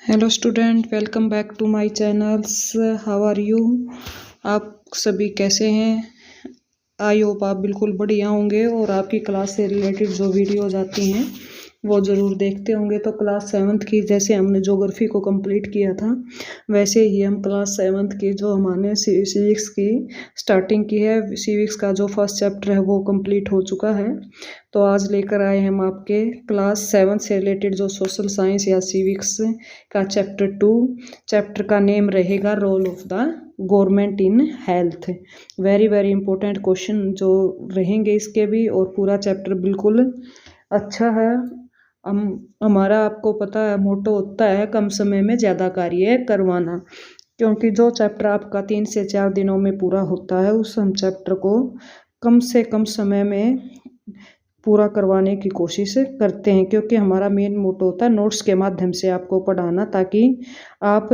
Hello student, welcome back to my channels. How are you? आप सभी कैसे हैं? आई होप आप बिल्कुल बढ़िया होंगे और आपकी क्लास से रिलेटेड जो वीडियोज आती हैं वो ज़रूर देखते होंगे। तो क्लास 7th की जैसे हमने ज्योग्राफी को कंप्लीट किया था, वैसे ही हम क्लास 7th की जो हमने सिविक्स की स्टार्टिंग की है, सिविक्स का जो फर्स्ट चैप्टर है वो कंप्लीट हो चुका है। तो आज लेकर आए हम आपके क्लास 7 से रिलेटेड जो सोशल साइंस या सिविक्स का चैप्टर 2। चैप्टर का नेम रहेगा role of the government in health. Very very important question जो रहेंगे इसके भी, और पूरा चैप्टर बिल्कुल अच्छा है। हमारा आपको पता है मोटो होता है कम समय में ज़्यादा कार्य करवाना, क्योंकि जो चैप्टर आपका 3 से 4 दिनों में पूरा होता है उस हम चैप्टर को कम से कम समय में पूरा करवाने की कोशिश करते हैं, क्योंकि हमारा मेन मोटो होता है नोट्स के माध्यम से आपको पढ़ाना, ताकि आप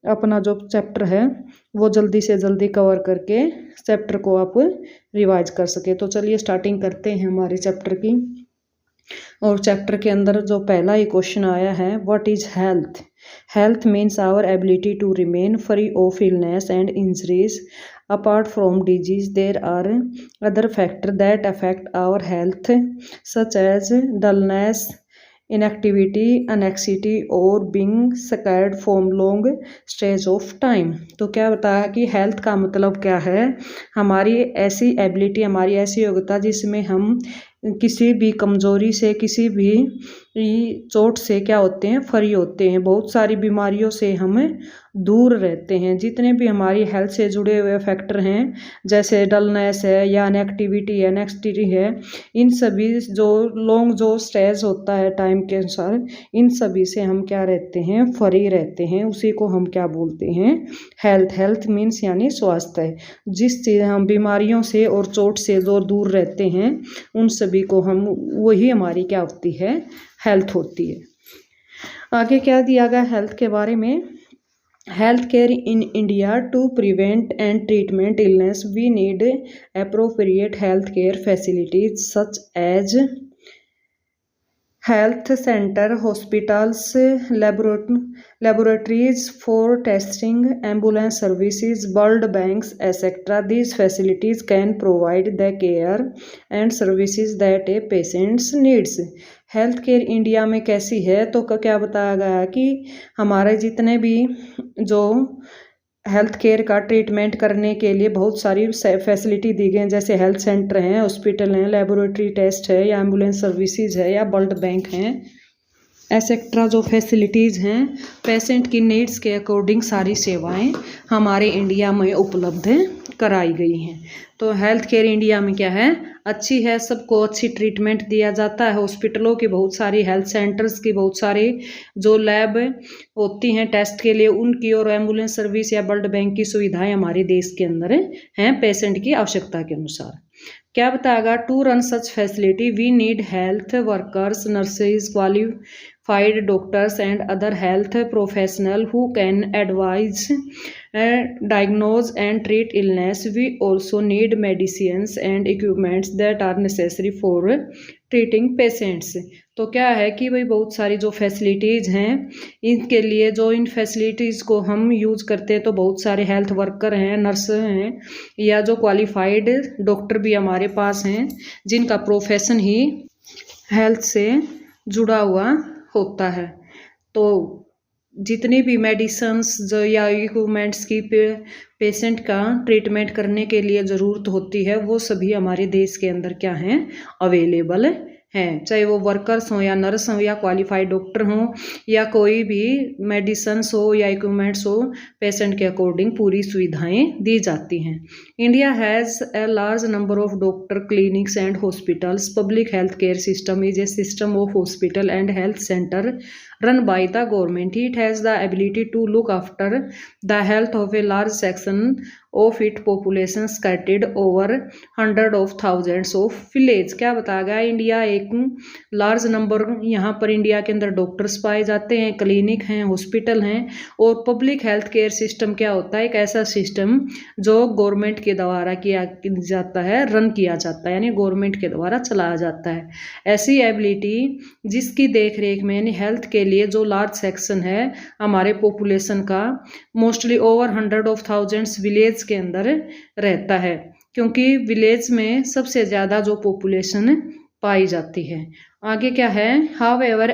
अपना जो चैप्टर है वो जल्दी से जल्दी कवर करके चैप्टर को आप रिवाइज कर सके। तो चलिए स्टार्टिंग करते हैं हमारे चैप्टर की। और चैप्टर के अंदर जो पहला ही क्वेश्चन आया है, what is health? Health means our ability to remain free of illness and injuries. Apart from disease, there are other factors that affect our health, such as dullness, inactivity, anxiety or being scared from long stretch of time। तो क्या बताया कि health का मतलब क्या है? हमारी ऐसी एबिलिटी, हमारी ऐसी योग्यता जिसमें हम किसी भी कमजोरी से, किसी भी चोट से क्या होते हैं, फ्री होते हैं। बहुत सारी बीमारियों से हम दूर रहते हैं। जितने भी हमारी हेल्थ से जुड़े हुए फैक्टर हैं, जैसे डलनेस है या इनएक्टिविटी है, नेक्स्टिटी है, इन सभी जो लॉन्ग जो स्ट्रेस होता है टाइम के अनुसार, इन सभी से हम क्या रहते हैं, फ्री रहते हैं। उसी को हम क्या बोलते हैं, हेल्थ। हेल्थ मीन्स यानी स्वास्थ्य। जिस चीज़ हम बीमारियों से और चोट से जो दूर रहते हैं, उन सभी को हम, वही हमारी क्या होती है, हेल्थ होती है। आगे क्या दिया गया हेल्थ के बारे में? Health care in India to prevent and treatment illness we need appropriate health care facilities such as health center, hospitals, laboratories for testing, ambulance services, blood banks, etc. These facilities can provide the care and services that a patient needs। Health care India में कैसी है? तो क्या बताया गया है कि हमारे जितने भी जो हेल्थ केयर का ट्रीटमेंट करने के लिए बहुत सारी फैसिलिटी दी गई हैं, जैसे हेल्थ सेंटर हैं, हॉस्पिटल हैं, लेबोरेटरी टेस्ट है या एम्बुलेंस सर्विसेज है या ब्लड बैंक हैं, एसेट्रा। जो फैसिलिटीज़ हैं पेशेंट की नीड्स के अकॉर्डिंग सारी सेवाएं हमारे इंडिया में उपलब्ध कराई गई हैं। तो हेल्थ केयर इंडिया में क्या है, अच्छी है, सबको अच्छी ट्रीटमेंट दिया जाता है। हॉस्पिटलों की बहुत सारी, हेल्थ सेंटर्स की बहुत सारी जो लैब होती हैं टेस्ट के लिए उनकी, और एम्बुलेंस सर्विस या ब्लड बैंक की सुविधाएं हमारे देश के अंदर हैं पेशेंट की आवश्यकता के अनुसार। क्या बताएगा? To run such facility we need health workers, nurses, qualified doctors and other health professional who can advise, diagnose and treat illness। We also need medicines and equipments that are necessary for treating patients। तो क्या है कि भाई बहुत सारी जो facilities हैं, इनके लिए जो इन फैसिलिटीज़ को हम यूज़ करते हैं, तो बहुत सारे हेल्थ वर्कर हैं, नर्स हैं, या जो क्वालिफाइड डॉक्टर भी हमारे पास हैं, जिनका प्रोफेशन ही हेल्थ से जुड़ा हुआ होता है। तो जितनी भी मेडिसिन्स जो या इक्विपमेंट्स की पेशेंट का ट्रीटमेंट करने के लिए ज़रूरत होती है, वो सभी हमारे देश के अंदर क्या हैं, अवेलेबल हैं। चाहे वो वर्कर्स हों या नर्स हों या क्वालिफाइड डॉक्टर हों या कोई भी मेडिसिन्स हो या इक्विपमेंट्स हो, पेशेंट के अकॉर्डिंग पूरी सुविधाएं दी जाती हैं। India has a large number of doctor, clinics and hospitals. Public health care system is a system of hospital and health centre run by the government। It has the ability to look after the health of a large section of its population scattered over hundred of thousands of villages। क्या बताया गया? India एक large number, यहाँ पर India के अंदर doctors पाए जाते हैं, क्लिनिक हैं, हॉस्पिटल हैं, और पब्लिक हेल्थ केयर सिस्टम क्या होता है, एक ऐसा सिस्टम जो गवर्नमेंट के द्वारा किया जाता है, रन किया जाता है, यानी गवर्नमेंट के द्वारा चलाया जाता है। ऐसी एबिलिटी जिसकी देख रेख में, यानी हेल्थ के लिए जो लार्ज सेक्शन है हमारे पॉपुलेशन का, मोस्टली ओवर 100,000 विलेज के अंदर रहता है, क्योंकि विलेज में सबसे ज़्यादा जो पॉपुलेशन पाई जाती है। आगे क्या है, however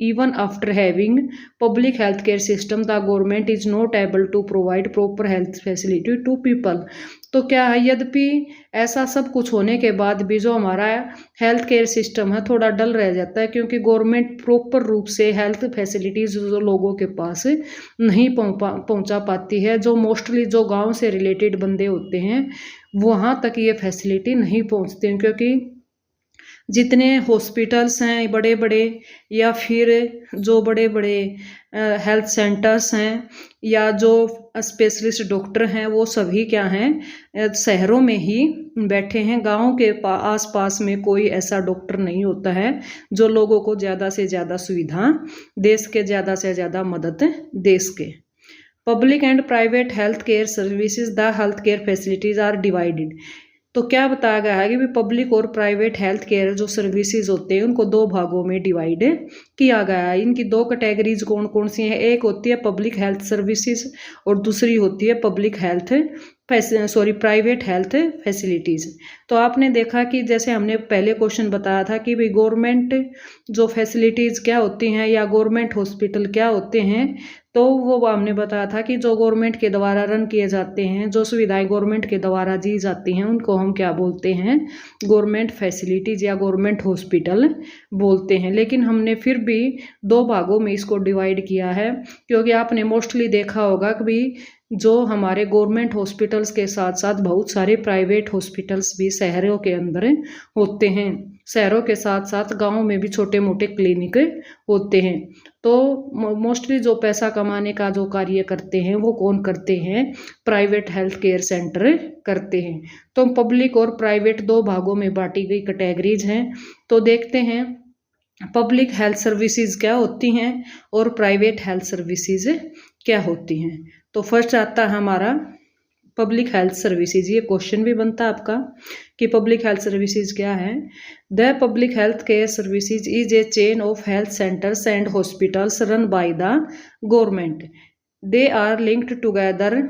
even after having public health care system the government is not able to provide proper health facility to people. तो क्या है, यद्यपि ऐसा सब कुछ होने के बाद भी जो हमारा हेल्थ केयर सिस्टम है थोड़ा डल रह जाता है, क्योंकि गवर्नमेंट प्रॉपर रूप से हेल्थ फैसिलिटीज़ जो लोगों के पास नहीं पहुंचा पाती है। जो मोस्टली जो गांव से रिलेटेड बंदे होते हैं वहाँ तक ये फैसिलिटी नहीं पहुंचते हैं, क्योंकि जितने हॉस्पिटल्स हैं बड़े बड़े, या फिर जो बड़े बड़े हेल्थ सेंटर्स हैं, या जो स्पेशलिस्ट डॉक्टर हैं, वो सभी क्या हैं, शहरों में ही बैठे हैं। गाँव के आसपास में कोई ऐसा डॉक्टर नहीं होता है जो लोगों को ज़्यादा से ज़्यादा सुविधा दे सके, ज़्यादा से ज़्यादा मदद दे सके। Public and private health care services the health care facilities are divided. तो क्या बताया गया है कि भी पब्लिक और प्राइवेट हेल्थ केयर जो सर्विसेज होते हैं उनको दो भागों में डिवाइड किया गया है। इनकी दो कैटेगरीज कौन कौन सी हैं, एक होती है पब्लिक हेल्थ सर्विसेज और दूसरी होती है प्राइवेट हेल्थ फैसिलिटीज़। तो आपने देखा कि जैसे हमने पहले क्वेश्चन बताया था कि भाई गवर्नमेंट जो फैसिलिटीज़ क्या होती हैं या गवर्नमेंट हॉस्पिटल क्या होते हैं, तो वो हमने बताया था कि जो गवर्नमेंट के द्वारा रन किए जाते हैं, जो सुविधाएं गवर्नमेंट के द्वारा दी जाती हैं, उनको हम क्या बोलते हैं, गवर्नमेंट फैसिलिटीज़ या गवर्नमेंट हॉस्पिटल बोलते हैं। लेकिन हमने फिर भी दो भागों में इसको डिवाइड किया है, क्योंकि आपने मोस्टली देखा होगा कि भाई जो हमारे गवर्नमेंट हॉस्पिटल्स के साथ साथ बहुत सारे प्राइवेट हॉस्पिटल्स भी शहरों के अंदर होते हैं। शहरों के साथ साथ गाँव में भी छोटे मोटे क्लिनिक होते हैं। तो मोस्टली जो पैसा कमाने का जो कार्य करते हैं वो कौन करते हैं, प्राइवेट हेल्थ केयर सेंटर करते हैं। तो पब्लिक और प्राइवेट दो भागों में बांटी गई कैटेगरीज हैं। तो देखते हैं पब्लिक हेल्थ सर्विसेज क्या होती हैं और प्राइवेट हेल्थ सर्विसेज क्या होती हैं। तो फर्स्ट आता है हमारा पब्लिक हेल्थ सर्विसेज। ये क्वेश्चन भी बनता है आपका कि पब्लिक हेल्थ सर्विसेज क्या है। The public health care services is a chain of health centres and hospitals run by the government. They are linked together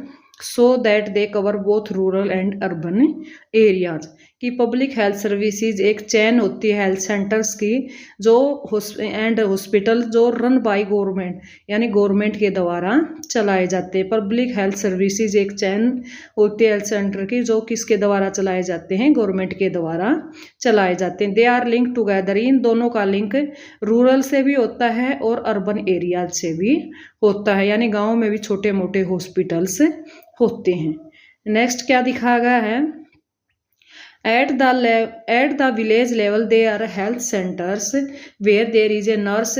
so that they cover both rural and urban areas. कि public health services एक chain होती है health centres की जो and hospital जो run by government यानी government के द्वारा चलाए जाते हैं। पब्लिक हेल्थ सर्विसेज एक चैन होती है हेल्थ सेंटर की जो किसके द्वारा चलाए जाते हैं, गवर्नमेंट के द्वारा चलाए जाते हैं। दे आर लिंक टुगेदर, इन दोनों का लिंक रूरल से भी होता है और अर्बन एरियाज से भी होता है, यानी गाँव में भी छोटे मोटे हॉस्पिटल्स होते हैं। नेक्स्ट क्या दिखाया गया है, At the village level, there are health centers where there is a nurse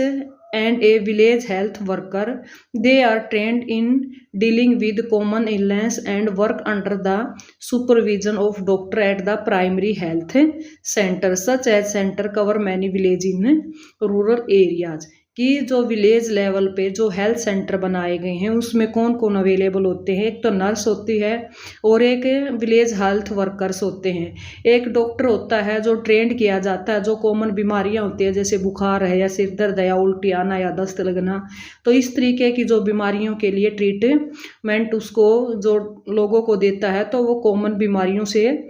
and a village health worker. They are trained in dealing with common illness and work under the supervision of doctor at the primary health center. Such as center cover many villages in rural areas. कि जो village level पे जो health centre बनाए गए हैं उसमें कौन कौन अवेलेबल होते हैं, एक तो नर्स होती है और एक विलेज हेल्थ वर्कर्स होते हैं। एक डॉक्टर होता है जो ट्रेंड किया जाता है, जो कॉमन बीमारियां होती है जैसे बुखार है या सिर दर्द है या उल्टी आना या दस्त लगना, तो इस तरीके की जो बीमारियों के लिए ट्रीटमेंट उसको जो लोगों को देता है, तो वो कॉमन बीमारियों से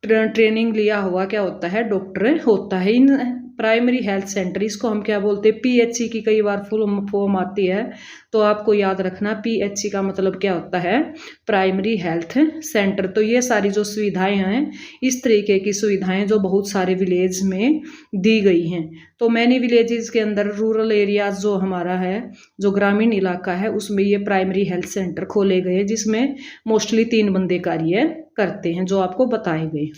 ट्रेनिंग लिया हुआ क्या होता है, डॉक्टर होता है। इन प्राइमरी हेल्थ सेंटर इसको हम क्या बोलते हैं, पीएचसी की कई बार फुल फॉर्म आती है, तो आपको याद रखना पीएचसी का मतलब क्या होता है, प्राइमरी हेल्थ सेंटर। तो ये सारी जो सुविधाएं हैं, इस तरीके की सुविधाएं जो बहुत सारे विलेज में दी गई हैं। तो मैनी विलेजेस के अंदर रूरल एरियाज जो हमारा है, जो ग्रामीण इलाका है, उसमें ये प्राइमरी हेल्थ सेंटर खोले गए जिसमें मोस्टली 3 बंदे कार्य करते हैं जो आपको बताए गए।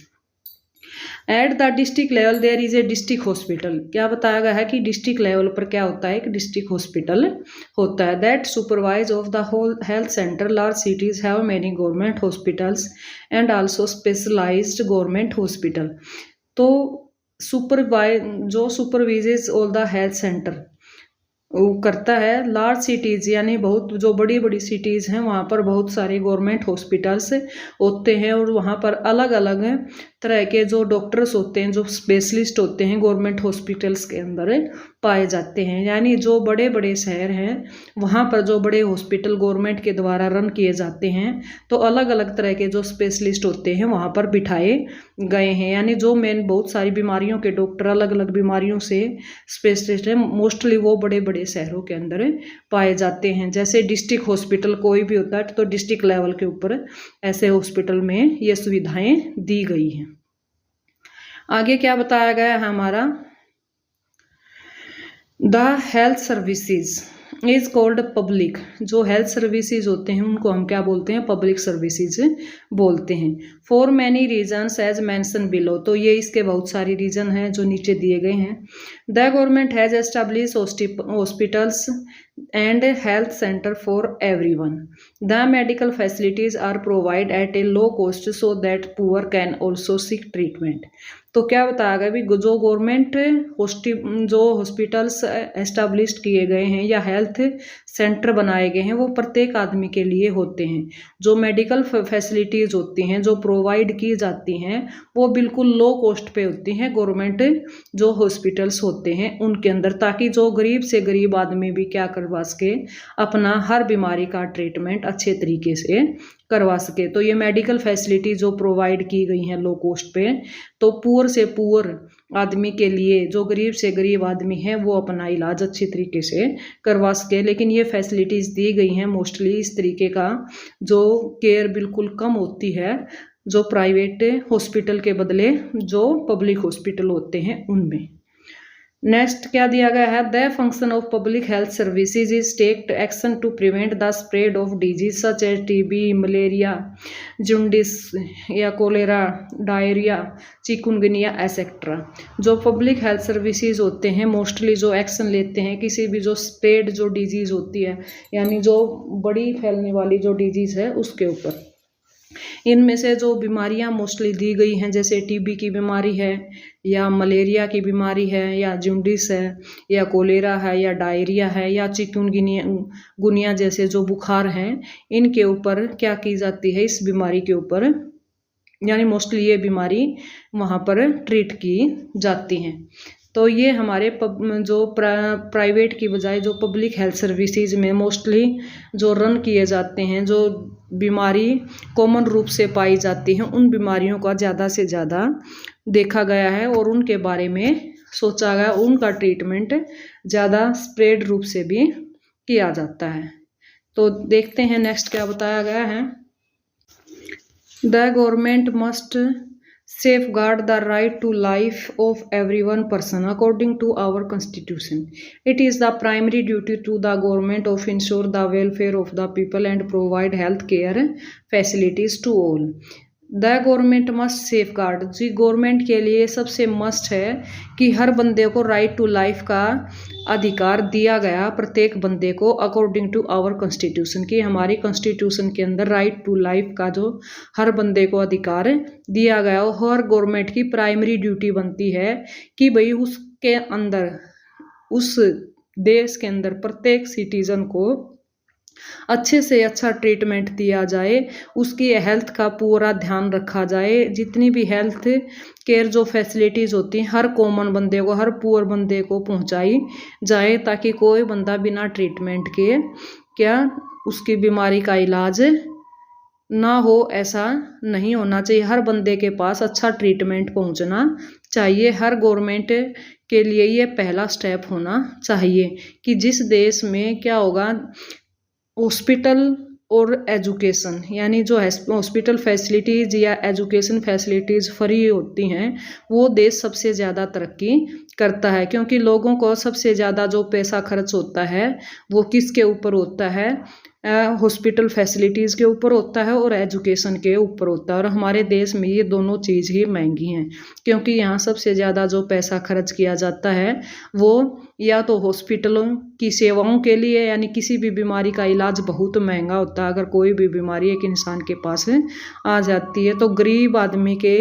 At the district level there is a district hospital. क्या बताया गया है कि डिस्ट्रिक्ट लेवल पर क्या होता है, एक डिस्ट्रिक्ट हॉस्पिटल होता है। That supervise of the whole health centre. Large cities have many government hospitals and also specialised government hospital. तो जो supervises all the health centre वो करता है लार्ज सिटीज़, यानी बहुत जो बड़ी बड़ी सिटीज़ हैं वहाँ पर बहुत सारे गवर्नमेंट हॉस्पिटल्स होते हैं और वहाँ पर अलग अलग तरह के जो डॉक्टर्स होते हैं, जो स्पेशलिस्ट होते हैं गवर्नमेंट हॉस्पिटल्स के अंदर पाए जाते हैं। यानी जो बड़े बड़े शहर हैं वहाँ पर जो बड़े हॉस्पिटल गवर्नमेंट के द्वारा रन किए जाते हैं, तो अलग अलग तरह के जो स्पेशलिस्ट होते हैं वहाँ पर बिठाए गए हैं। यानी जो मेन बहुत सारी बीमारियों के डॉक्टर, अलग अलग बीमारियों से स्पेशलिस्ट हैं, मोस्टली वो बड़े बड़े शहरों के अंदर पाए जाते हैं। जैसे डिस्ट्रिक्ट हॉस्पिटल कोई भी होता है तो डिस्ट्रिक्ट लेवल के ऊपर ऐसे हॉस्पिटल में ये सुविधाएं दी गई हैं। आगे क्या बताया गया है हमारा, the health services is called public. जो हेल्थ सर्विसेज होते हैं उनको हम क्या बोलते हैं, पब्लिक सर्विसेज बोलते हैं। For many reasons as mention below, तो ये इसके बहुत सारे रीजन हैं जो नीचे दिए गए हैं। The government has establish hospitals and health center for everyone. The medical facilities are provided at a low cost so that poor can also seek treatment. तो क्या बताया गया भी, जो गवर्नमेंट जो हॉस्पिटल्स एस्टैब्लिश किए गए हैं या हेल्थ सेंटर बनाए गए हैं वो प्रत्येक आदमी के लिए होते हैं। जो मेडिकल फैसिलिटीज़ होती हैं जो प्रोवाइड की जाती हैं वो बिल्कुल लो कॉस्ट पे होती हैं गवर्नमेंट जो हॉस्पिटल्स होते हैं उनके अंदर, ताकि जो गरीब से गरीब आदमी भी क्या करवा सके, अपना हर बीमारी का ट्रीटमेंट अच्छे तरीके से करवा सके। तो ये मेडिकल फैसिलिटी जो प्रोवाइड की गई हैं लो कॉस्ट पे, तो पुअर से पुअर आदमी के लिए, जो गरीब से गरीब आदमी है वो अपना इलाज अच्छी तरीके से करवा सके। लेकिन ये फैसिलिटीज़ दी गई हैं मोस्टली इस तरीके का जो केयर बिल्कुल कम होती है जो प्राइवेट हॉस्पिटल के बदले जो पब्लिक हॉस्पिटल होते हैं उनमें। नेक्स्ट क्या दिया गया है, the function of public health services is take action to prevent the spread of disease such as TB, malaria, jaundice या कोलेरा, डायरिया, चिकुनगुनिया एसेट्रा। जो पब्लिक हेल्थ सर्विसेज होते हैं मोस्टली जो एक्शन लेते हैं किसी भी जो स्प्रेड जो डिजीज़ होती है, यानी जो बड़ी फैलने वाली जो डिजीज़ है उसके ऊपर। इनमें से जो बीमारियां मोस्टली दी गई हैं जैसे टीबी की बीमारी है या मलेरिया की बीमारी है या जूंडिस है या कोलेरा है या डायरिया है या चिकुनगुनिया जैसे जो बुखार हैं, इनके ऊपर क्या की जाती है, इस बीमारी के ऊपर यानी मोस्टली ये बीमारी वहाँ पर ट्रीट की जाती हैं। तो ये हमारे जो प्राइवेट की बजाय जो पब्लिक हेल्थ सर्विसेज में मोस्टली जो रन किए जाते हैं, जो बीमारी कॉमन रूप से पाई जाती हैं, उन बीमारियों का ज़्यादा से ज़्यादा देखा गया है और उनके बारे में सोचा गया, उनका ट्रीटमेंट ज़्यादा स्प्रेड रूप से भी किया जाता है। तो देखते हैं नेक्स्ट क्या बताया गया है, the government must safeguard the right to life of every one person according to our constitution. It is the primary duty to the government of ensure the welfare of the people and provide health care facilities to all. The government must safeguard, जी government के लिए सबसे must है कि हर बंदे को right to life का अधिकार दिया गया, प्रत्येक बंदे को अकॉर्डिंग टू आवर कॉन्स्टिट्यूशन की, हमारी कॉन्स्टिट्यूशन के अंदर राइट टू लाइफ का जो हर बंदे को अधिकार दिया गया, और गवर्नमेंट की प्राइमरी ड्यूटी बनती है कि भाई उसके अंदर, उस देश के अंदर प्रत्येक सिटीजन को अच्छे से अच्छा ट्रीटमेंट दिया जाए, उसकी हेल्थ का पूरा ध्यान रखा जाए, जितनी भी हेल्थ केयर जो फैसिलिटीज़ होती हैं हर कॉमन बंदे को, हर पुअर बंदे को पहुंचाई जाए, ताकि कोई बंदा बिना ट्रीटमेंट के क्या उसकी बीमारी का इलाज ना हो, ऐसा नहीं होना चाहिए। हर बंदे के पास अच्छा ट्रीटमेंट पहुंचना चाहिए। हर गवर्नमेंट के लिए ये पहला स्टेप होना चाहिए कि जिस देश में क्या होगा, हॉस्पिटल और एजुकेशन, यानी जो हॉस्पिटल फैसिलिटीज़ या एजुकेशन फैसिलिटीज़ फ्री होती हैं वो देश सबसे ज़्यादा तरक्की करता है, क्योंकि लोगों को सबसे ज़्यादा जो पैसा खर्च होता है वो किसके ऊपर होता है, हॉस्पिटल फैसिलिटीज़ के ऊपर होता है और एजुकेशन के ऊपर होता है। और हमारे देश में ये दोनों चीज़ ही महंगी हैं, क्योंकि यहाँ सबसे ज़्यादा जो पैसा खर्च किया जाता है वो या तो हॉस्पिटलों की सेवाओं के लिए, यानी किसी भी बीमारी का इलाज बहुत महंगा होता है। अगर कोई भी बीमारी एक इंसान के पास आ जाती है तो गरीब आदमी के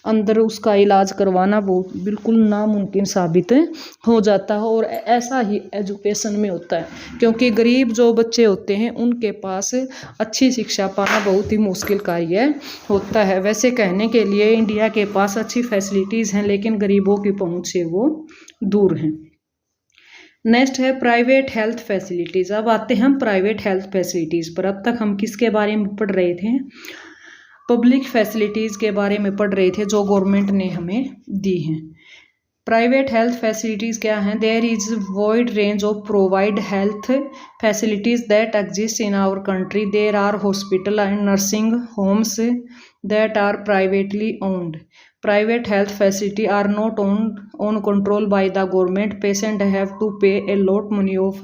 अंदर उसका इलाज करवाना बहुत बिल्कुल नामुमकिन साबित हो जाता है। और ऐसा ही एजुकेशन में होता है, क्योंकि गरीब जो बच्चे होते हैं उनके पास अच्छी शिक्षा पाना बहुत ही मुश्किल कार्य होता है। वैसे कहने के लिए इंडिया के पास अच्छी फैसिलिटीज़ हैं, लेकिन गरीबों की पहुंच से वो दूर हैं। नेक्स्ट है प्राइवेट हेल्थ फैसिलिटीज़। अब आते हैं हम प्राइवेट हेल्थ फैसिलिटीज़ पर। अब तक हम किसके बारे में पढ़ रहे थे? पब्लिक फैसिलिटीज़ के बारे में पढ़ रहे थे जो गवर्नमेंट ने हमें दी हैं। प्राइवेट हेल्थ फैसिलिटीज़ क्या हैं? There is wide range of provide health facilities that exist in our country. There are hospital and nursing homes that are privately owned. Private health facility are not on control by the government. Patient have to pay a lot money of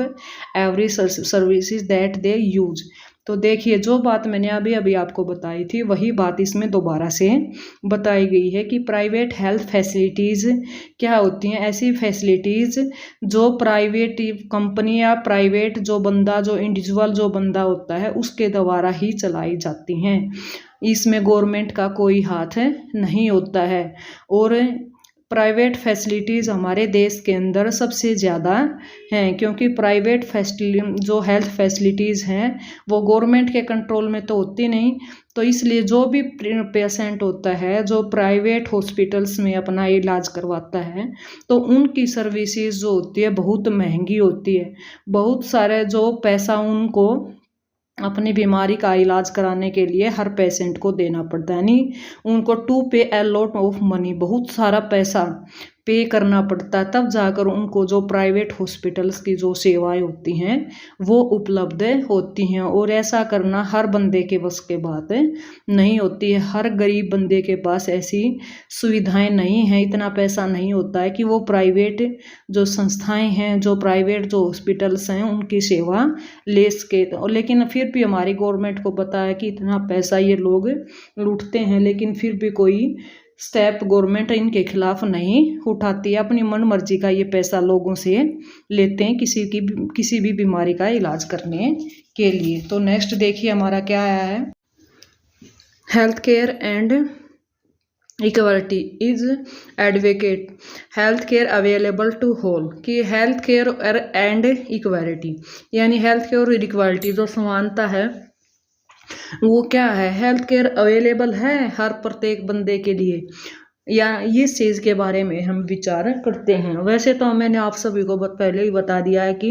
every services that they use. तो देखिए, जो बात मैंने अभी अभी आपको बताई थी वही बात इसमें दोबारा से बताई गई है कि प्राइवेट हेल्थ फैसिलिटीज़ क्या होती हैं? ऐसी फैसिलिटीज़ जो प्राइवेट कंपनी या प्राइवेट जो बंदा, जो इंडिविजुअल जो बंदा होता है उसके द्वारा ही चलाई जाती हैं। इसमें गवर्नमेंट का कोई हाथ नहीं होता है। और प्राइवेट फैसिलिटीज़ हमारे देश के अंदर सबसे ज़्यादा हैं, क्योंकि प्राइवेट जो हेल्थ फैसिलिटीज़ हैं वो गवर्नमेंट के कंट्रोल में तो होती नहीं। तो इसलिए जो भी पेशेंट होता है जो प्राइवेट हॉस्पिटल्स में अपना इलाज करवाता है तो उनकी सर्विसेज जो होती है बहुत महंगी होती है। बहुत सारे जो पैसा उनको अपनी बीमारी का इलाज कराने के लिए हर पेशेंट को देना पड़ता है, यानी उनको टू पे ए लॉट ऑफ मनी, बहुत सारा पैसा पे करना पड़ता है, तब जाकर उनको जो प्राइवेट हॉस्पिटल्स की जो सेवाएं होती हैं वो उपलब्ध होती हैं। और ऐसा करना हर बंदे के बस के बात नहीं होती है। हर गरीब बंदे के पास ऐसी सुविधाएं नहीं हैं, इतना पैसा नहीं होता है कि वो प्राइवेट जो संस्थाएं हैं, जो प्राइवेट जो हॉस्पिटल्स हैं उनकी सेवा ले सके। लेकिन फिर भी हमारी गवर्नमेंट को पता है कि इतना पैसा ये लोग लूटते हैं, लेकिन फिर भी कोई स्टेप गवर्नमेंट इनके खिलाफ नहीं उठाती है। अपनी मन मर्जी का ये पैसा लोगों से लेते हैं किसी भी बीमारी का इलाज करने के लिए। तो नेक्स्ट देखिए हमारा क्या आया है, health care and equality is advocate health care available to whole. कि हेल्थ केयर एंड इक्वालिटी यानी हेल्थ केयर और इक्वालिटी जो समानता है वो क्या है? हेल्थ केयर अवेलेबल है हर प्रत्येक बंदे के लिए, या इस चीज़ के बारे में हम विचार करते हैं। वैसे तो मैंने आप सभी को पहले ही बता दिया है कि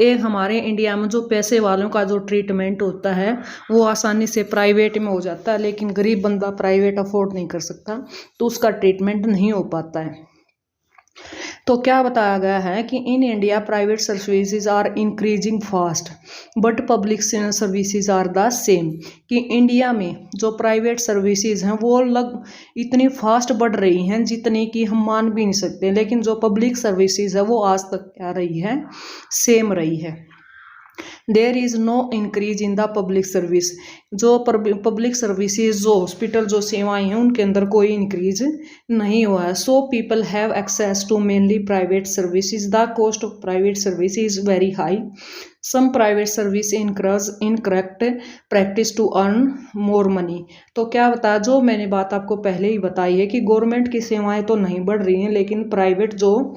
एक हमारे इंडिया में जो पैसे वालों का जो ट्रीटमेंट होता है वो आसानी से प्राइवेट में हो जाता है, लेकिन गरीब बंदा प्राइवेट अफोर्ड नहीं कर सकता तो उसका ट्रीटमेंट नहीं हो पाता है। तो क्या बताया गया है कि in India private services are increasing fast but public services are the same. कि इंडिया में जो प्राइवेट सर्विसेज हैं वो इतनी फास्ट बढ़ रही हैं जितनी कि हम मान भी नहीं सकते, लेकिन जो पब्लिक सर्विसेज है वो आज तक क्या रही है? सेम रही है। There is no increase in the public service. जो पब्लिक सर्विसेज जो हॉस्पिटल जो सेवाएं हैं उनके अंदर कोई इंक्रीज नहीं हुआ है। So people have access to mainly private services. The cost of private service is very high. Some private service incorrect practice to earn more money. तो क्या बता, जो मैंने बात आपको पहले ही बताई है कि गवर्नमेंट की सेवाएं तो नहीं बढ़ रही हैं, लेकिन प्राइवेट जो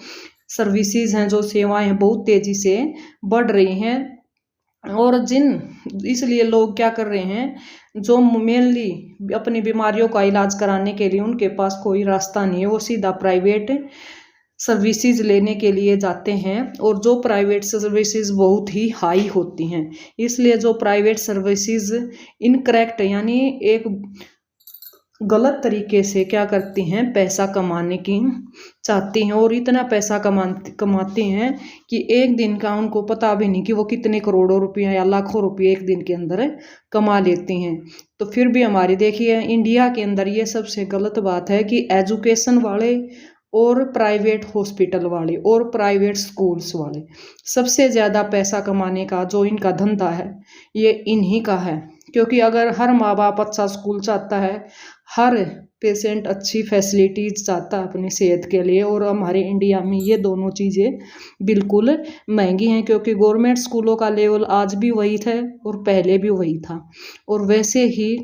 सर्विसेज हैं जो सेवाएं हैं बहुत तेज़ी से बढ़ रही हैं। और इसलिए लोग क्या कर रहे हैं, जो मेनली अपनी बीमारियों का इलाज कराने के लिए उनके पास कोई रास्ता नहीं है, वो सीधा प्राइवेट सर्विसेज लेने के लिए जाते हैं। और जो प्राइवेट सर्विसेज बहुत ही हाई होती हैं, इसलिए जो प्राइवेट सर्विसेज इनकरेक्ट यानी एक गलत तरीके से क्या करती हैं, पैसा कमाने की चाहती हैं और इतना पैसा कमाती हैं कि एक दिन का उनको पता भी नहीं कि वो कितने करोड़ों रुपया या लाखों रुपये एक दिन के अंदर कमा लेती हैं। तो फिर भी हमारी देखिए इंडिया के अंदर ये सबसे गलत बात है कि एजुकेशन वाले और प्राइवेट हॉस्पिटल वाले और प्राइवेट स्कूल्स वाले सबसे ज़्यादा पैसा कमाने का जो इनका धंधा है ये इन्हीं का है। क्योंकि अगर हर माँ बाप अच्छा स्कूल चाहता है, हर पेशेंट अच्छी फैसिलिटीज चाहता है अपनी सेहत के लिए, और हमारे इंडिया में ये दोनों चीज़ें बिल्कुल महंगी हैं। क्योंकि गवर्नमेंट स्कूलों का लेवल आज भी वही था और पहले भी वही था, और वैसे ही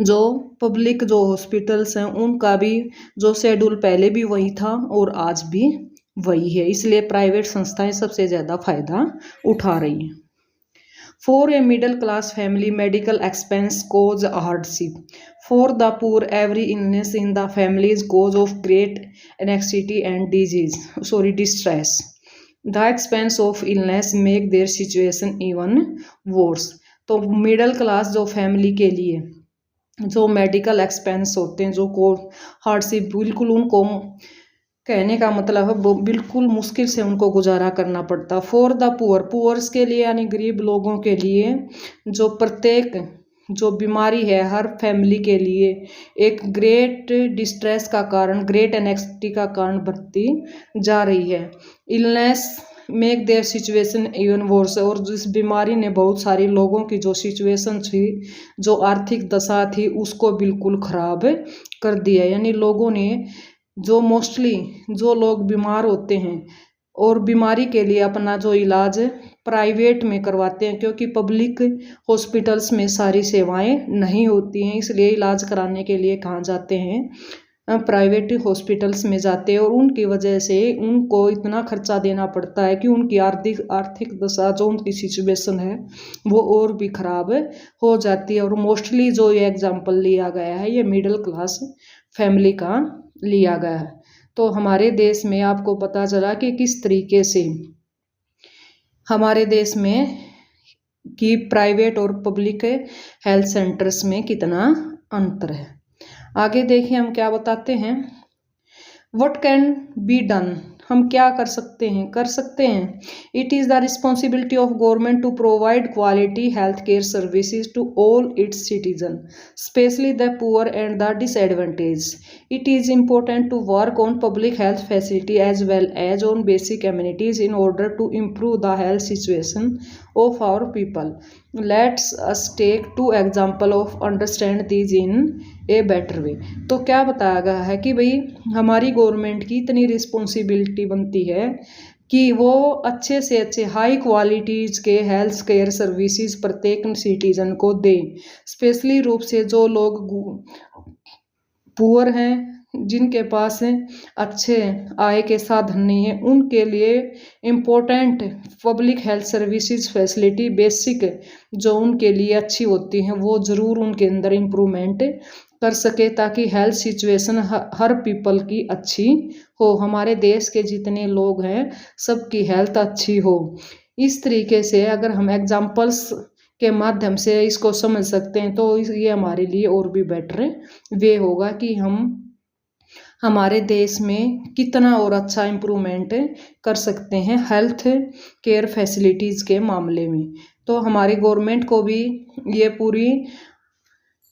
जो पब्लिक जो हॉस्पिटल्स हैं उनका भी जो शेड्यूल पहले भी वही था और आज भी वही है। इसलिए प्राइवेट संस्थाएं सबसे ज़्यादा फायदा उठा रही हैं। For a middle class family medical expense cause hardship, for the poor every illness in the family is cause of great anxiety and distress, the expense of illness make their situation even worse. तो middle class जो family के लिए जो medical expense होते हैं, जो को hardship, बिल्कुल उनको कहने का मतलब है वो बिल्कुल मुश्किल से उनको गुजारा करना पड़ता। फॉर द पुअर्स के लिए यानी गरीब लोगों के लिए, जो प्रत्येक जो बीमारी है हर फैमिली के लिए एक ग्रेट डिस्ट्रेस का कारण, ग्रेट एनेक्सिटी का कारण बनती जा रही है। Illness make their situation even verse, और जिस बीमारी ने बहुत सारे लोगों की जो सिचुएशन थी, जो आर्थिक दशा थी, उसको बिल्कुल ख़राब कर दिया। यानी लोगों ने जो मोस्टली जो लोग बीमार होते हैं और बीमारी के लिए अपना जो इलाज प्राइवेट में करवाते हैं, क्योंकि पब्लिक हॉस्पिटल्स में सारी सेवाएं नहीं होती हैं, इसलिए इलाज कराने के लिए कहाँ जाते हैं, प्राइवेट हॉस्पिटल्स में जाते हैं। और उनकी वजह से उनको इतना खर्चा देना पड़ता है कि उनकी आर्थिक दशा, जो उनकी सिचुएशन है, वो और भी ख़राब हो जाती है। और मोस्टली जो ये एग्जाम्पल लिया गया है ये मिडिल क्लास फैमिली का लिया गया है। तो हमारे देश में आपको पता चला कि किस तरीके से हमारे देश में कि प्राइवेट और पब्लिक हेल्थ सेंटर्स में कितना अंतर है। आगे देखिए हम क्या बताते हैं। व्हाट कैन बी डन, हम क्या कर सकते हैं। It is the responsibility of government to provide quality health care services to all its citizen, specially the poor and the disadvantage. It is important to work on public health facility as well as on basic amenities in order to improve the health situation of our people. Let's us take 2 example of understand these in a better way. तो क्या बताया गया है कि भाई हमारी government की इतनी रिस्पॉन्सिबिलिटी बनती है कि वो अच्छे से अच्छे हाई क्वालिटीज़ के हेल्थ केयर सर्विसेज प्रत्येक सिटीजन को दे, स्पेशली रूप से जो लोग पुअर हैं, जिनके पास अच्छे आय के साधन नहीं है, उनके लिए important public health services facility basic जो उनके लिए अच्छी होती हैं वो ज़रूर उनके अंदर इम्प्रूवमेंट कर सके, ताकि हेल्थ सिचुएशन हर पीपल की अच्छी हो, हमारे देश के जितने लोग हैं सबकी हेल्थ अच्छी हो। इस तरीके से अगर हम एग्जाम्पल्स के माध्यम से इसको समझ सकते हैं तो ये हमारे लिए और भी बेटर वे होगा कि हम हमारे देश में कितना और अच्छा इम्प्रूवमेंट कर सकते हैं हेल्थ केयर फैसिलिटीज़ के मामले में। तो हमारी गवर्नमेंट को भी ये पूरी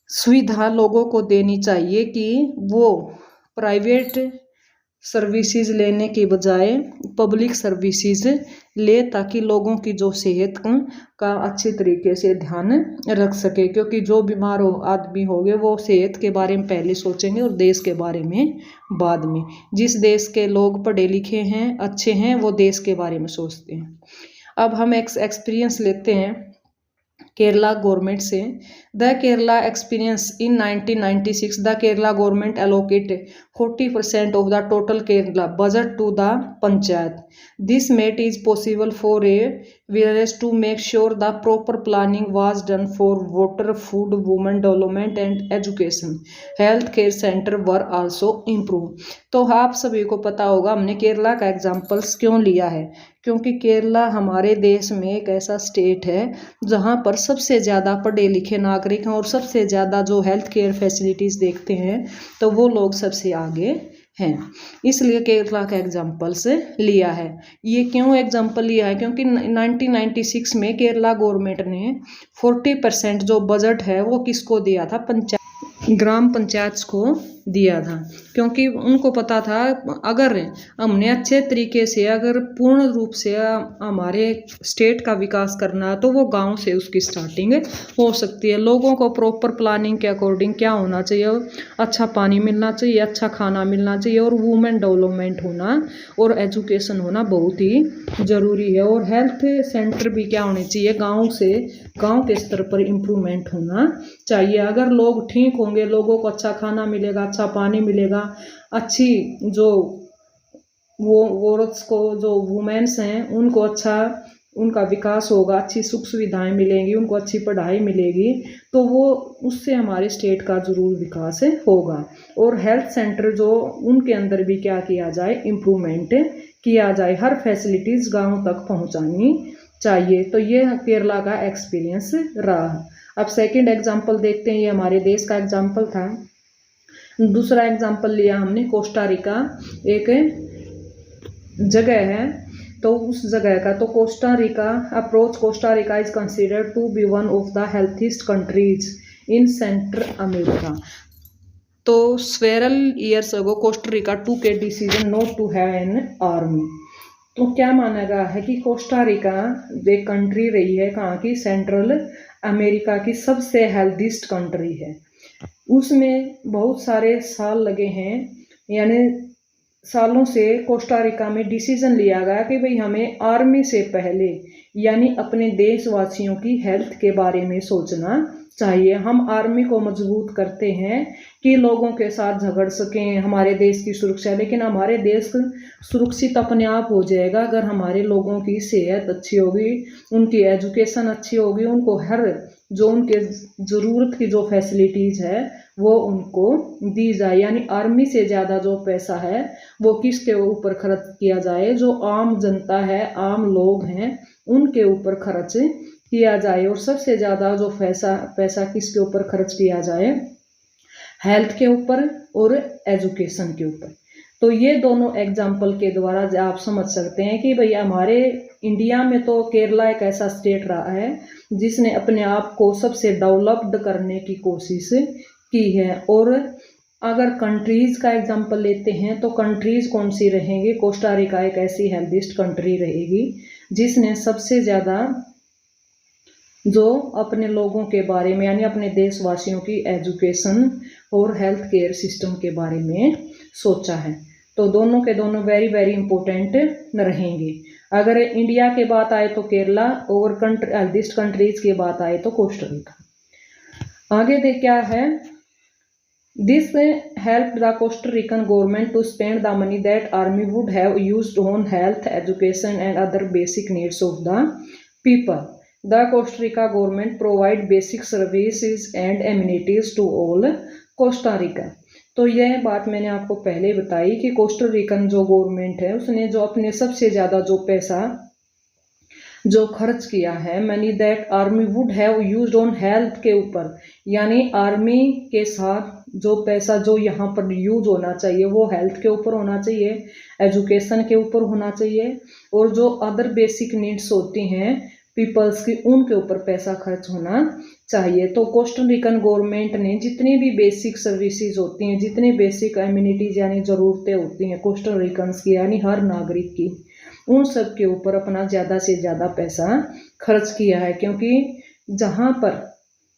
सुविधा लोगों को देनी चाहिए कि वो प्राइवेट सर्विसेज लेने के बजाय पब्लिक सर्विसेज ले, ताकि लोगों की जो सेहत का अच्छी तरीके से ध्यान रख सके, क्योंकि जो बीमार आदमी होंगे वो सेहत के बारे में पहले सोचेंगे और देश के बारे में बाद में। जिस देश के लोग पढ़े लिखे हैं, अच्छे हैं, वो देश के बारे में सोचते हैं। अब हम एक एक्सपीरियंस लेते हैं केरला गवर्नमेंट से। The Kerala experience in 1996 the Kerala government allocate 40% of the total Kerala budget to the panchayat. This made is possible for a village to make sure the proper planning was done for water, food, women development and education. Health care center were also improve. तो आप सभी को पता होगा हमने केरला का examples क्यों लिया है, क्योंकि केरला हमारे देश में एक ऐसा स्टेट है जहाँ पर सबसे ज़्यादा पढ़े लिखे नागरिक हैं और सबसे ज़्यादा जो हेल्थ केयर फैसिलिटीज़ देखते हैं तो वो लोग सबसे आगे हैं, इसलिए केरला का एग्जाम्पल्स लिया है। ये क्यों एग्जाम्पल लिया है, क्योंकि 1996 में केरला गवर्नमेंट ने 40% जो बजट है वो किसको दिया था, ग्राम पंचायत को दिया था, क्योंकि उनको पता था अगर हमने अच्छे तरीके से अगर पूर्ण रूप से हमारे स्टेट का विकास करना है तो वो गांव से उसकी स्टार्टिंग हो सकती है। लोगों को प्रॉपर प्लानिंग के अकॉर्डिंग क्या होना चाहिए, अच्छा पानी मिलना चाहिए, अच्छा खाना मिलना चाहिए और वुमेन डेवलपमेंट होना और एजुकेशन होना बहुत ही ज़रूरी है। और हेल्थ सेंटर भी क्या होने चाहिए, गाँव के स्तर पर इम्प्रूवमेंट होना चाहिए। अगर लोग ठीक होंगे, लोगों को अच्छा खाना मिलेगा, अच्छा पानी मिलेगा, अच्छी जो वो औरत्स को जो वुमेन्स हैं उनको अच्छा उनका विकास होगा, अच्छी सुख सुविधाएं मिलेंगी, उनको अच्छी पढ़ाई मिलेगी, तो वो उससे हमारे स्टेट का जरूर विकास होगा। और हेल्थ सेंटर जो उनके अंदर भी क्या किया जाए, इम्प्रूवमेंट किया जाए, हर फैसिलिटीज़ गांव तक पहुंचानी चाहिए। तो ये केरला का एक्सपीरियंस रहा। अब सेकंड एग्जांपल देखते हैं, ये हमारे देश का एग्जांपल था। दूसरा एग्जांपल लिया हमने कोस्टा रिका, एक जगह है, तो उस जगह का, तो Costa Rica approach, Costa Rica is considered to be one of the healthiest countries in Central America. तो several years ago Costa Rica took decision not to have an army. तो क्या माना गया है कि कोस्टा रिका एक country रही है कहाँ की, सेंट्रल अमेरिका की सबसे हेल्थीस्ट कंट्री है। उसमें बहुत सारे साल लगे हैं, यानी सालों से कोस्टा रिका में डिसीजन लिया गया कि भाई हमें आर्मी से पहले यानी अपने देशवासियों की हेल्थ के बारे में सोचना चाहिए। हम आर्मी को मजबूत करते हैं कि लोगों के साथ झगड़ सकें, हमारे देश की सुरक्षा, लेकिन हमारे देश सुरक्षित अपने आप हो जाएगा अगर हमारे लोगों की सेहत अच्छी होगी, उनकी एजुकेशन अच्छी होगी, उनको हर जो उनके ज़रूरत की जो फैसिलिटीज़ है वो उनको दी जाए। यानी आर्मी से ज़्यादा जो पैसा है वो किसके ऊपर खर्च किया जाए, जो आम जनता है, आम लोग हैं, उनके ऊपर खर्च किया जाए। और सबसे ज़्यादा जो पैसा किसके ऊपर खर्च किया जाए, हेल्थ के ऊपर और एजुकेशन के ऊपर। तो ये दोनों एग्जाम्पल के द्वारा आप समझ सकते हैं कि भाई हमारे इंडिया में तो केरला एक ऐसा स्टेट रहा है जिसने अपने आप को सबसे डेवलप्ड करने की कोशिश की है। और अगर कंट्रीज़ का एग्जाम्पल लेते हैं तो कंट्रीज़ कौन सी रहेंगी, कोस्टा रिका एक ऐसी हेल्थीस्ट कंट्री रहेगी जिसने सबसे ज़्यादा जो अपने लोगों के बारे में यानी अपने देशवासियों की एजुकेशन और हेल्थ केयर सिस्टम के बारे में सोचा है। तो दोनों के दोनों वेरी वेरी इंपॉर्टेंट रहेंगे। अगर इंडिया के बात आए तो केरला, और हेल्थीस्ट कंट्रीज की बात आए तो कोस्टा रिका। आगे दे क्या है, this help the Costa Rican government to spend the money that army would have used on health, education and other basic needs of the people. The Costa Rica government provide basic services and amenities to all Costa Rica। तो यह बात मैंने आपको पहले बताई कि Costa रिकन जो government है उसने जो अपने सबसे ज़्यादा जो पैसा जो खर्च किया है, money that army would have used on health के ऊपर, यानी आर्मी के साथ जो पैसा जो यहाँ पर यूज होना चाहिए वो हेल्थ के ऊपर होना चाहिए, एजुकेशन के ऊपर होना चाहिए, और जो अदर बेसिक नीड्स होती हैं पीपल्स की उनके ऊपर पैसा खर्च होना चाहिए। तो कोस्टा रिकन गवर्नमेंट ने जितनी भी बेसिक सर्विसेज होती हैं, जितनी बेसिक एमिनिटीज यानी ज़रूरतें होती हैं कोस्टा रिकन्स की यानी हर नागरिक की, उन सब के ऊपर अपना ज़्यादा से ज़्यादा पैसा खर्च किया है। क्योंकि जहाँ पर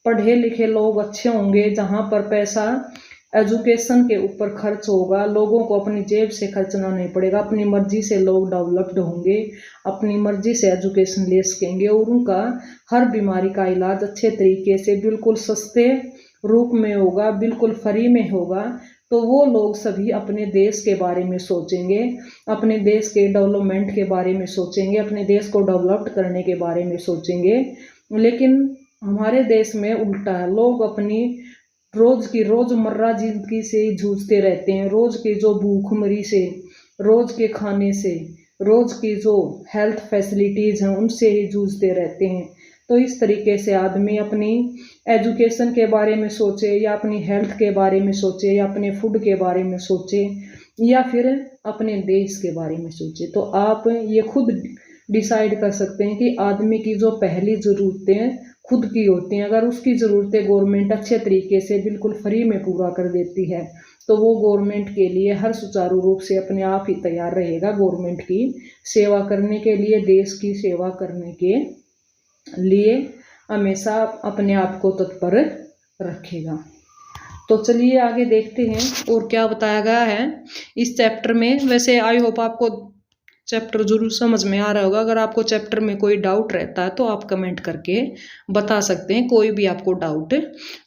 पढ़े लिखे लोग अच्छे होंगे, जहाँ पर पैसा एजुकेशन के ऊपर खर्च होगा, लोगों को अपनी जेब से खर्चना नहीं पड़ेगा, अपनी मर्जी से लोग डेवलप्ड होंगे, अपनी मर्जी से एजुकेशन ले सकेंगे, और उनका हर बीमारी का इलाज अच्छे तरीके से बिल्कुल सस्ते रूप में होगा, बिल्कुल फ्री में होगा। तो वो लोग सभी अपने देश के बारे में सोचेंगे, अपने देश के डेवलपमेंट के बारे में सोचेंगे, अपने देश को डेवलप्ड करने के बारे में सोचेंगे। लेकिन हमारे देश में उल्टा है, लोग अपनी रोज़मर्रा जिंदगी से ही जूझते रहते हैं, रोज़ की जो भूखमरी से, रोज़ के खाने से, रोज़ की जो हेल्थ फैसिलिटीज़ हैं उनसे ही जूझते रहते हैं। तो इस तरीके से आदमी अपनी एजुकेशन के बारे में सोचे, या अपनी हेल्थ के बारे में सोचे, या अपने फूड के बारे में सोचे, या फिर अपने देश के बारे में सोचे। तो आप ये खुद डिसाइड कर सकते हैं कि आदमी की जो पहली ज़रूरतें खुद की होती हैं, अगर उसकी ज़रूरतें गवर्नमेंट अच्छे तरीके से बिल्कुल फ्री में पूरा कर देती है तो वो गवर्नमेंट के लिए हर सुचारू रूप से अपने आप ही तैयार रहेगा गवर्नमेंट की सेवा करने के लिए, देश की सेवा करने के लिए हमेशा अपने आप को तत्पर रखेगा। तो चलिए आगे देखते हैं और क्या बताया गया है इस चैप्टर में। वैसे आई होप आपको चैप्टर जरूर समझ में आ रहा होगा। अगर आपको चैप्टर में कोई डाउट रहता है तो आप कमेंट करके बता सकते हैं, कोई भी आपको डाउट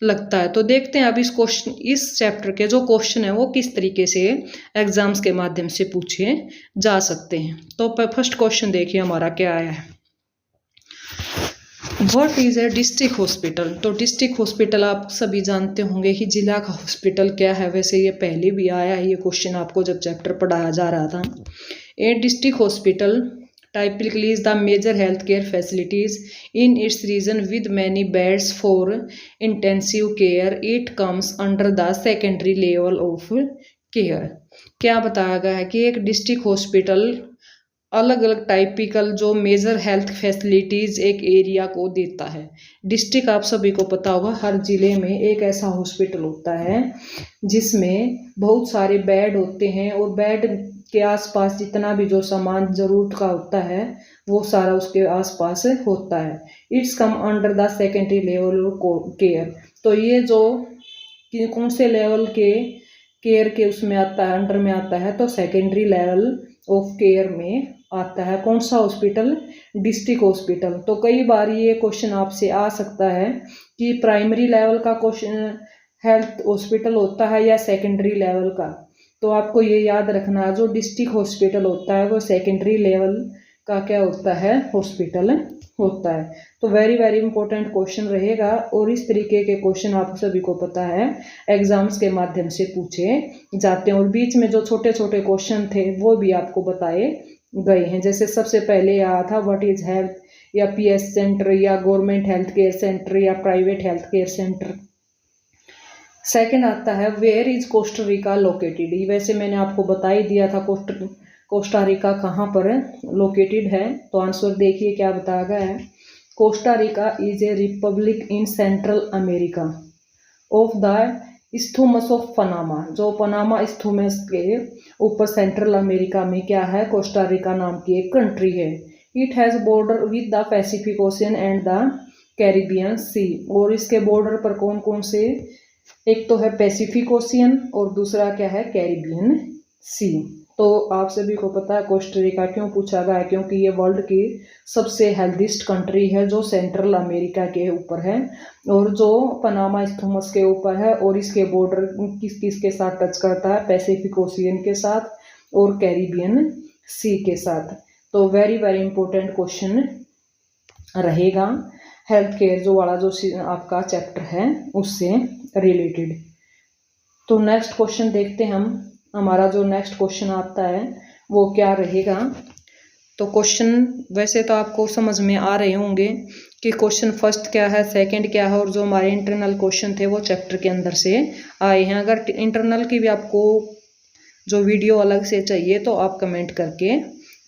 लगता है। तो देखते हैं अब इस चैप्टर के जो क्वेश्चन है वो किस तरीके से एग्जाम्स के माध्यम से पूछे जा सकते हैं। तो फर्स्ट क्वेश्चन देखिए हमारा क्या आया है। What is a district hospital. तो डिस्ट्रिक्ट हॉस्पिटल आप सभी जानते होंगे कि जिला का हॉस्पिटल क्या है। वैसे ये पहले भी आया है ये क्वेश्चन आपको जब चैप्टर पढ़ाया जा रहा था। ए district hospital typically is the major healthcare facilities in its region with many beds for intensive care. It comes under the secondary level of care. क्या बताया गया है कि एक डिस्ट्रिक्ट हॉस्पिटल अलग अलग टाइपिकल जो मेजर हेल्थ फैसिलिटीज एक एरिया को देता है। डिस्ट्रिक्ट आप सभी को पता होगा, हर जिले में एक ऐसा हॉस्पिटल होता है जिसमें बहुत सारे बेड होते हैं और बेड के आसपास जितना भी जो सामान जरूरत का होता है वो सारा उसके आसपास होता है। It's come under the secondary level of care. तो ये जो कौन से लेवल के केयर के उसमें आता है, अंडर में आता है, तो सेकेंडरी लेवल ऑफ केयर में आता है। कौन सा हॉस्पिटल? District hospital. तो कई बार ये क्वेश्चन आपसे आ सकता है कि प्राइमरी लेवल का क्वेश्चन हेल्थ हॉस्पिटल होता है या सेकेंडरी लेवल का। तो आपको ये याद रखना है जो डिस्ट्रिक्ट हॉस्पिटल होता है वो सेकेंडरी लेवल का क्या होता है? हॉस्पिटल होता है। तो वेरी वेरी इंपॉर्टेंट क्वेश्चन रहेगा और इस तरीके के क्वेश्चन आप सभी को पता है एग्जाम्स के माध्यम से पूछे जाते हैं। और बीच में जो छोटे छोटे क्वेश्चन थे वो भी आपको बताए गए हैं। जैसे सबसे पहले आया था व्हाट इज हेल्थ, या पीएस सेंटर, या गवर्नमेंट हेल्थ केयर सेंटर, या private health care centre. Second आता है वेयर इज कोस्टारिका लोकेटेड। वैसे मैंने आपको बता ही दिया था कोस्टारिका कहाँ पर लोकेटेड है। तो आंसर देखिए क्या बताया गया है। Costa Rica is a republic in Central America of the isthmus of Panama. जो पनामा इस्थुमस के ऊपर सेंट्रल अमेरिका में क्या है? कोस्टारिका नाम की एक कंट्री है। It has border with the Pacific ocean and the Caribbean sea. और इसके बॉर्डर पर कौन कौन से? एक तो है पैसिफिक ओशियन और दूसरा क्या है? कैरिबियन सी। तो आप सभी को पता है कोस्टारिका क्यों पूछा गया है? क्योंकि ये वर्ल्ड की सबसे हेल्दीस्ट कंट्री है जो सेंट्रल अमेरिका के ऊपर है और जो पनामा इस्थुमस के ऊपर है। और इसके बॉर्डर किस किस के साथ टच करता है? पैसिफिक ओशियन के साथ और कैरिबियन सी के साथ। तो वेरी वेरी इंपॉर्टेंट क्वेश्चन रहेगा हेल्थ केयर जो वाला जो आपका चैप्टर है उससे रिलेटेड। तो नेक्स्ट क्वेश्चन देखते हैं हम। हमारा जो नेक्स्ट क्वेश्चन आता है वो क्या रहेगा। तो क्वेश्चन वैसे तो आपको समझ में आ रहे होंगे कि क्वेश्चन फर्स्ट क्या है, सेकंड क्या है, और जो हमारे इंटरनल क्वेश्चन थे वो चैप्टर के अंदर से आए हैं। अगर इंटरनल की भी आपको जो वीडियो अलग से चाहिए तो आप कमेंट करके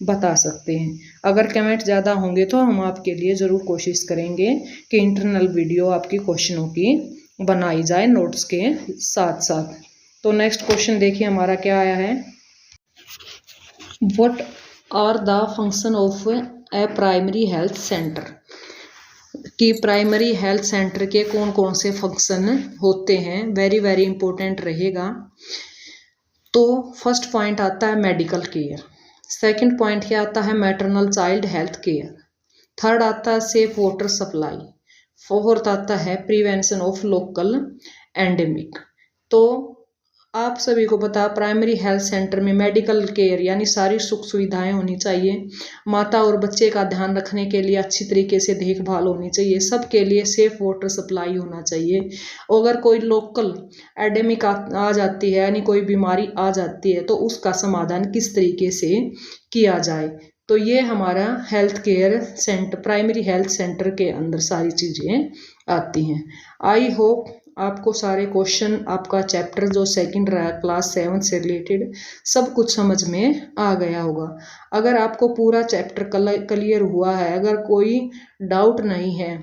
बता सकते हैं। अगर कमेंट ज़्यादा होंगे तो हम आपके लिए ज़रूर कोशिश करेंगे कि इंटरनल वीडियो आपकी क्वेश्चनों की बनाई जाए नोट्स के साथ साथ। तो नेक्स्ट क्वेश्चन देखिए हमारा क्या आया है। What are the function of a primary health center. कि प्राइमरी हेल्थ सेंटर के कौन कौन से फंक्शन होते हैं, वेरी वेरी इंपॉर्टेंट रहेगा। तो फर्स्ट पॉइंट आता है मेडिकल केयर, सेकंड पॉइंट क्या आता है? Maternal child health care, third आता है सेफ वाटर सप्लाई, फोर्थ आता है प्रिवेंशन ऑफ लोकल एंडेमिक। तो आप सभी को पता प्राइमरी हेल्थ सेंटर में मेडिकल केयर यानी सारी सुख सुविधाएं होनी चाहिए। माता और बच्चे का ध्यान रखने के लिए अच्छी तरीके से देखभाल होनी चाहिए। सबके लिए सेफ वाटर सप्लाई होना चाहिए। अगर कोई लोकल एडेमिक आ जाती है यानी कोई बीमारी आ जाती है तो उसका समाधान किस तरीके से किया जाए। तो ये हमारा health care centre primary health center के अंदर सारी चीज़ें आती हैं। आई होप आपको सारे क्वेश्चन आपका चैप्टर जो सेकंड रहा क्लास 7 से रिलेटेड सब कुछ समझ में आ गया होगा। अगर आपको पूरा चैप्टर क्लियर हुआ है, अगर कोई डाउट नहीं है,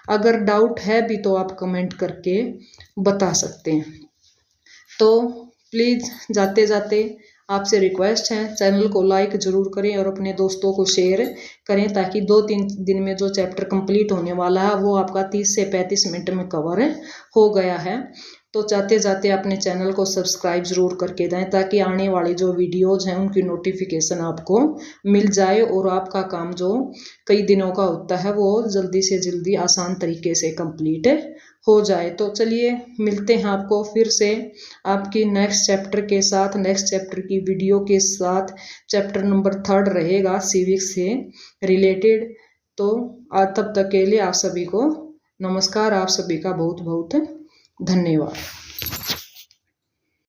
अगर डाउट है भी तो आप कमेंट करके बता सकते हैं। तो प्लीज़ जाते जाते आपसे रिक्वेस्ट है चैनल को लाइक ज़रूर करें और अपने दोस्तों को शेयर करें ताकि 2-3 दिन में जो चैप्टर कंप्लीट होने वाला है वो आपका 30 से 35 मिनट में कवर हो गया है। तो जाते जाते अपने चैनल को सब्सक्राइब ज़रूर करके दें ताकि आने वाली जो वीडियोज़ हैं उनकी नोटिफिकेशन आपको मिल जाए और आपका काम जो कई दिनों का होता है वो जल्दी से जल्दी आसान तरीके से कंप्लीट हो जाए। तो चलिए मिलते हैं आपको फिर से आपकी नेक्स्ट चैप्टर के साथ, नेक्स्ट चैप्टर की वीडियो के साथ। चैप्टर नंबर 3 रहेगा सिविक्स से रिलेटेड। तो आज तब तक के लिए आप सभी को नमस्कार। आप सभी का बहुत बहुत धन्यवाद।